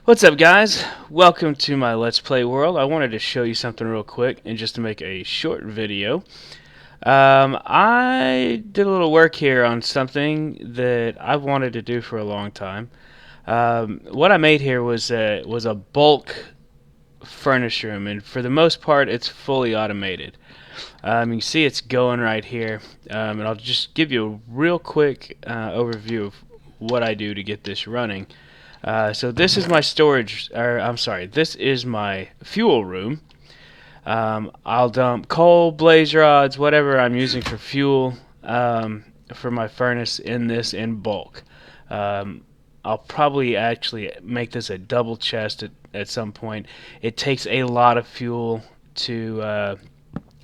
What's up, guys? Welcome to my Let's Play world. I wanted to show you something real quick and just to make a short video. I did a little work here on something that I've wanted to do for a long time. What I made here was a bulk furnace room, and for the most part it's fully automated. You can see it's going right here, and I'll just give you a real quick overview of what I do to get this running. So this is my storage, or I'm sorry, this is my fuel room. I'll dump coal, blaze rods, whatever I'm using for fuel for my furnace in this in bulk. I'll probably actually make this a double chest at some point. It takes a lot of fuel to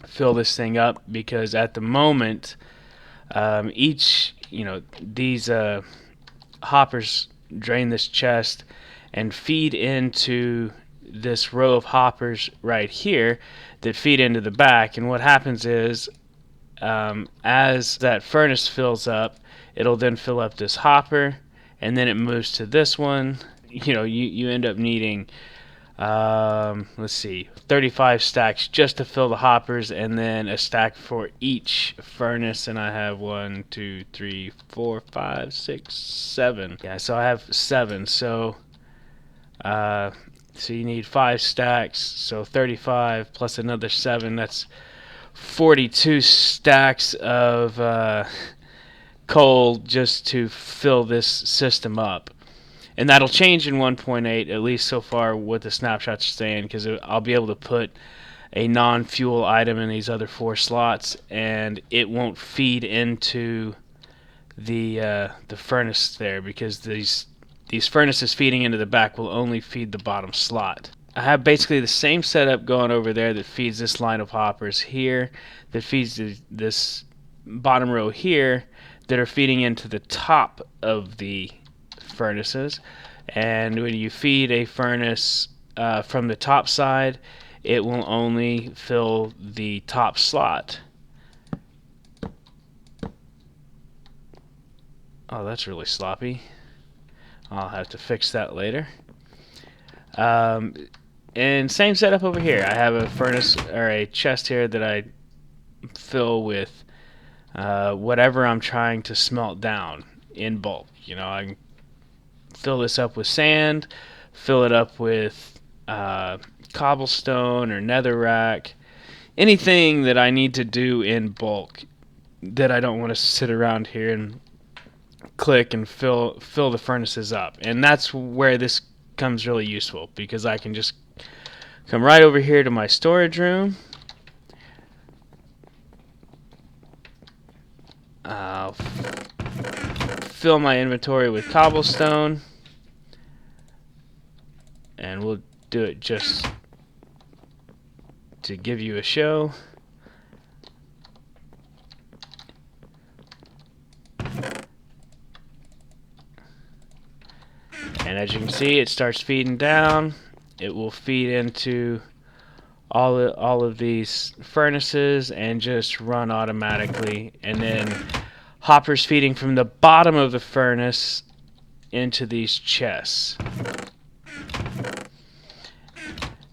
fill this thing up because at the moment, these hoppers drain this chest and feed into this row of hoppers right here that feed into the back. And what happens is, as that furnace fills up, it'll then fill up this hopper, and then it moves to this one. You end up needing, let's see, 35 stacks just to fill the hoppers, and then a stack for each furnace. And I have 1, 2, 3, 4, 5, 6, 7. Yeah, so I have 7. So you need 5 stacks. So 35 plus another 7. That's 42 stacks of coal just to fill this system up. And that'll change in 1.8, at least so far what the snapshots are saying, because I'll be able to put a non-fuel item in these other 4 slots, and it won't feed into the furnace there, because these furnaces feeding into the back will only feed the bottom slot. I have basically the same setup going over there that feeds this line of hoppers here, that feeds this bottom row here, that are feeding into the top of the furnaces. And when you feed a furnace from the top side, it will only fill the top slot. Oh, that's really sloppy. I'll have to fix that later. And same setup over here. I have a furnace or a chest here that I fill with whatever I'm trying to smelt down in bulk. I can fill this up with sand, fill it up with cobblestone or netherrack, anything that I need to do in bulk that I don't want to sit around here and click and fill the furnaces up. And that's where this comes really useful, because I can just come right over here to my storage room. I'll fill my inventory with cobblestone, and we'll do it just to give you a show. And as you can see, it starts feeding down. It will feed into all of these furnaces and just run automatically. And then hoppers feeding from the bottom of the furnace into these chests.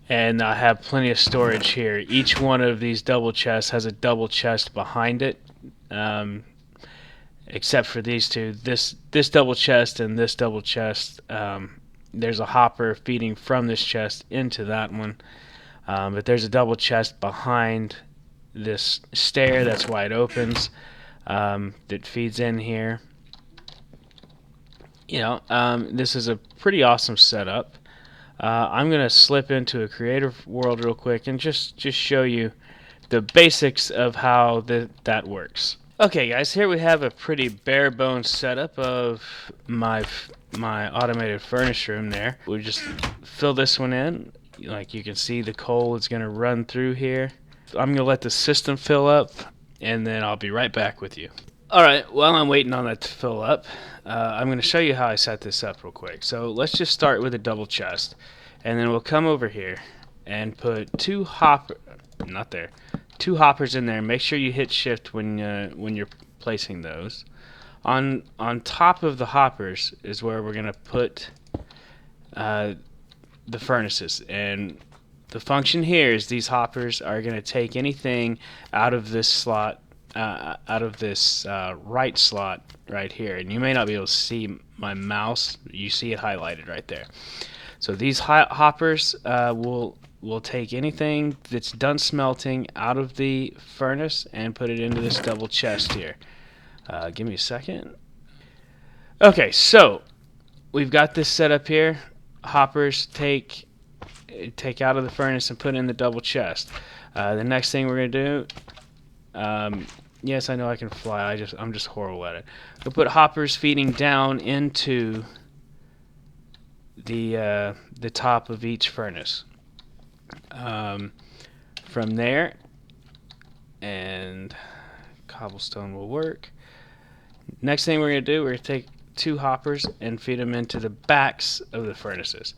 And I have plenty of storage here. Each one of these double chests has a double chest behind it. Except for these two, this double chest and this double chest, there's a hopper feeding from this chest into that one, but there's a double chest behind this stair that's why it opens, that feeds in here. This is a pretty awesome setup. I'm gonna slip into a creative world real quick and just show you the basics of how that works. Okay, guys, here we have a pretty bare bones setup of my automated furnace room there. We'll just fill this one in. Like you can see, the coal is going to run through here. I'm going to let the system fill up, and then I'll be right back with you. Alright, while I'm waiting on that to fill up, I'm going to show you how I set this up real quick. So let's just start with a double chest, and then we'll come over here and put 2 hoppers in there. Make sure you hit shift when you're placing those. On top of the hoppers is where we're gonna put the furnaces. And the function here is these hoppers are going to take anything out of this slot, out of this right slot right here. And you may not be able to see my mouse. You see it highlighted right there. So these hoppers will take anything that's done smelting out of the furnace and put it into this double chest here. Give me a second. Okay, so we've got this set up here. Hoppers take out of the furnace and put in the double chest. The next thing we're gonna do, yes, I know I can fly. I'm just horrible at it. We'll put hoppers feeding down into the top of each furnace. From there, and cobblestone will work. Next thing we're gonna do, we're gonna take 2 hoppers and feed them into the backs of the furnaces.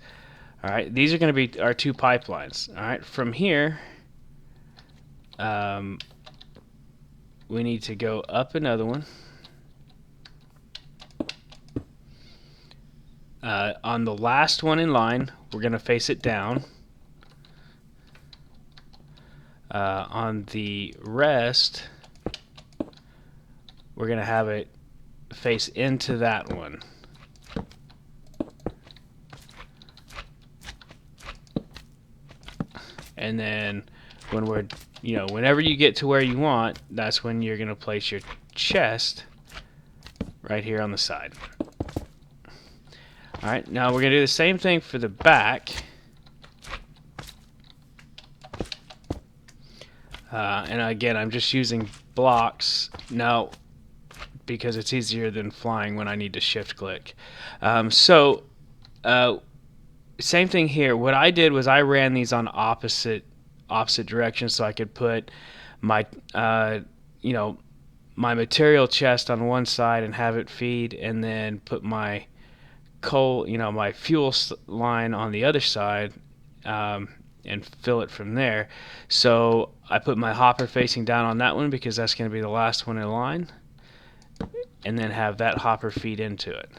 All right, these are going to be our 2 pipelines. All right, from here, we need to go up another one. On the last one in line, we're going to face it down. On the rest, we're going to have it face into that one. And then when we're, whenever you get to where you want, that's when you're going to place your chest right here on the side. All right, now we're going to do the same thing for the back. And again, I'm just using blocks now because it's easier than flying when I need to shift click. Same thing here. What I did was I ran these on opposite directions so I could put my my material chest on one side and have it feed, and then put my coal, my fuel line on the other side, and fill it from there. So I put my hopper facing down on that one because that's going to be the last one in line, and then have that hopper feed into it.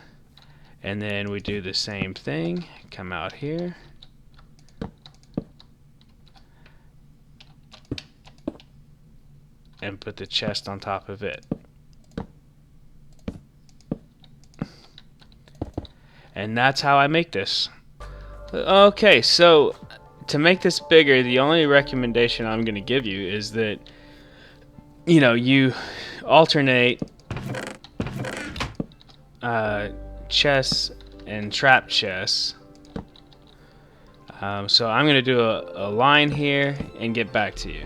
And then we do the same thing, come out here, and put the chest on top of it. And that's how I make this. Okay, so to make this bigger, the only recommendation I'm going to give you is that, you alternate chests and trap chests. So I'm going to do a line here and get back to you.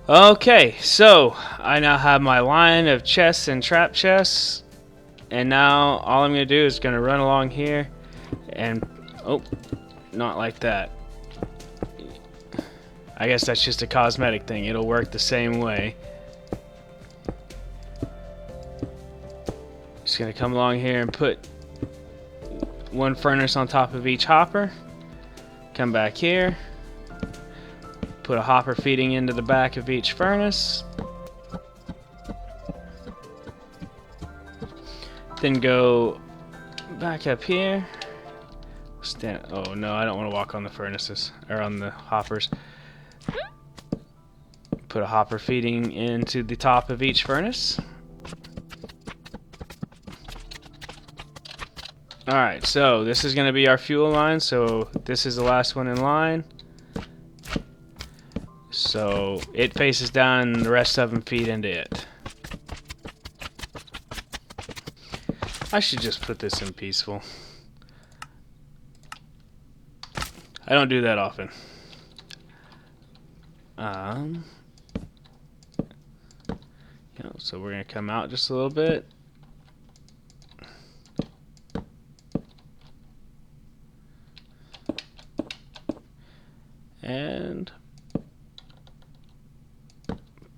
Okay, so I now have my line of chests and trap chests, and now all I'm going to do is going to run along here and, oh, not like that. I guess that's just a cosmetic thing. It'll work the same way. Just gonna come along here and put 1 furnace on top of each hopper. Come back here. Put a hopper feeding into the back of each furnace. Then go back up here. Oh no, I don't want to walk on the furnaces, or on the hoppers. Put a hopper feeding into the top of each furnace. Alright, so this is going to be our fuel line, so this is the last one in line. So it faces down and the rest of them feed into it. I should just put this in peaceful. I don't do that often. So we're going to come out just a little bit. And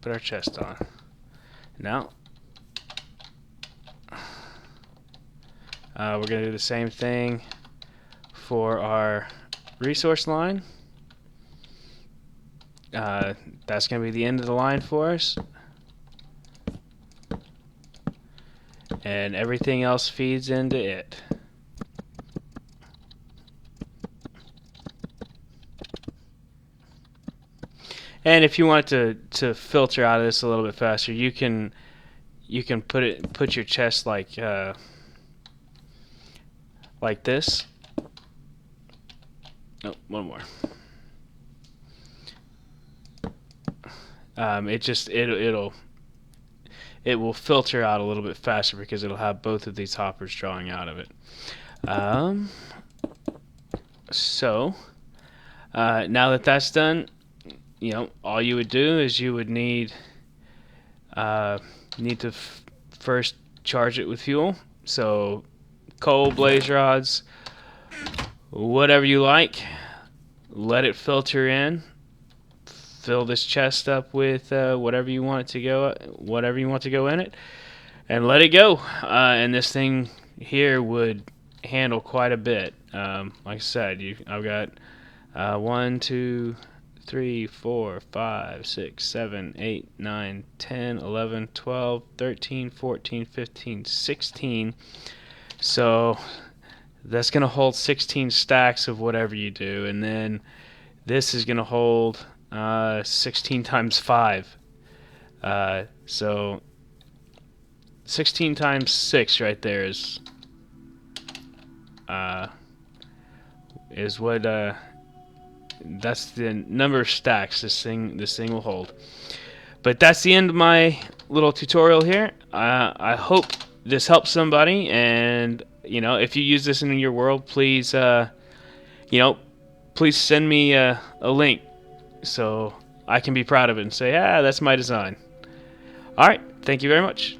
put our chest on. Now, we're going to do the same thing for our resource line. That's going to be the end of the line for us. And everything else feeds into it. And if you want to filter out of this a little bit faster, you can put your chest like this. Oh, one more. It will filter out a little bit faster because it'll have both of these hoppers drawing out of it. So now that that's done, all you would do is you would need to first charge it with fuel. So coal, blaze rods, whatever you like. Let it filter in. Fill this chest up with whatever you want to go in it, and let it go. And this thing here would handle quite a bit. Like I said, I've got 1, 2, 3, 4, 5, 6, 7, 8, 9, 10, 11, 12, 13, 14, 15, 16. So that's going to hold 16 stacks of whatever you do, and then this is going to hold 16 times 5. So 16 times 6 right there is what that's the number of stacks this thing will hold. But that's the end of my little tutorial here. I hope this helps somebody, and if you use this in your world, please please send me a link so I can be proud of it and say, that's my design. Alright, thank you very much.